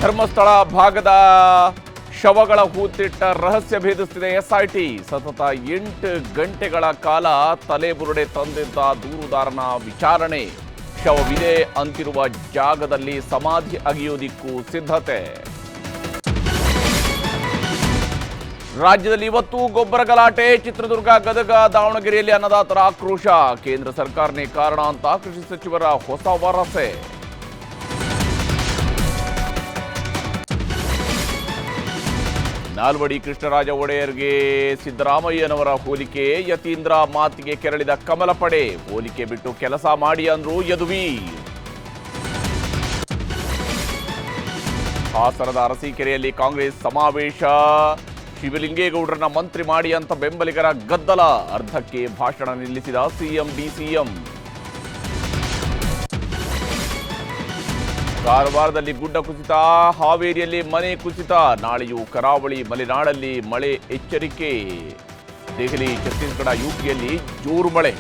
ಧರ್ಮಸ್ಥಳ ಭಾಗದ ಶವಗಳ ಹೂತಿಟ್ಟ ರಹಸ್ಯ ಭೇದಿಸುತ್ತಿದೆ ಎಸ್ಐಟಿ. ಸತತ 8 ಗಂಟೆಗಳ ಕಾಲ ತಲೆಬುರುಡೆ ತಂದಿದ್ದ ದೂರುದಾರನ ವಿಚಾರಣೆ. ಶವವಿದೆ ಅಂತಿರುವ ಜಾಗದಲ್ಲಿ ಸಮಾಧಿ ಅಗೆಯುವುದಕ್ಕೂ ಸಿದ್ಧತೆ. ರಾಜ್ಯದಲ್ಲಿ ಇವತ್ತು ಗೊಬ್ಬರ ಗಲಾಟೆ. ಚಿತ್ರದುರ್ಗ, ಗದಗ, ದಾವಣಗೆರೆಯಲ್ಲಿ ಅನ್ನದಾತರ ಆಕ್ರೋಶ. ಕೇಂದ್ರ ಸರ್ಕಾರನೇ ಕಾರಣ ಅಂತ ಕೃಷಿ ಸಚಿವರ ಹೊಸ ಭರವಸೆ. ನಾಲ್ವಡಿ ಕೃಷ್ಣರಾಜ ಒಡೆಯರ್ಗೆ ಸಿದ್ದರಾಮಯ್ಯನವರ ಹೋಲಿಕೆ. ಯತೀಂದ್ರ ಮಾತಿಗೆ ಕೆರಳಿದ ಕಮಲ ಪಡೆ. ಹೋಲಿಕೆ ಬಿಟ್ಟು ಕೆಲಸ ಮಾಡಿ ಅಂದ್ರು ಯದುವೀರ್. ಹಾಸನದ ಅರಸೀಕೆರೆಯಲ್ಲಿ ಕಾಂಗ್ರೆಸ್ ಸಮಾವೇಶ. ಶಿವಲಿಂಗೇಗೌಡರನ್ನ ಮಂತ್ರಿ ಮಾಡಿ ಅಂತ ಬೆಂಬಲಿಗರ ಗದ್ದಲ. ಅರ್ಧಕ್ಕೆ ಭಾಷಣ ನಿಲ್ಲಿಸಿದ ಸಿಎಂ ಡಿಸಿಎಂ. ಕಾರವಾರದಲ್ಲಿ ಗುಡ್ಡ ಕುಸಿತ. ಹಾವೇರಿಯಲ್ಲಿ ಮನೆ ಕುಸಿತ. ನಾಳೆಯೂ ಕರಾವಳಿ ಮಲೆನಾಡಲ್ಲಿ ಮಳೆ ಎಚ್ಚರಿಕೆ. ದೆಹಲಿ, ಛತ್ತೀಸ್ಗಢ, ಯುಪಿಯಲ್ಲಿ ಜೋರು ಮಳೆ.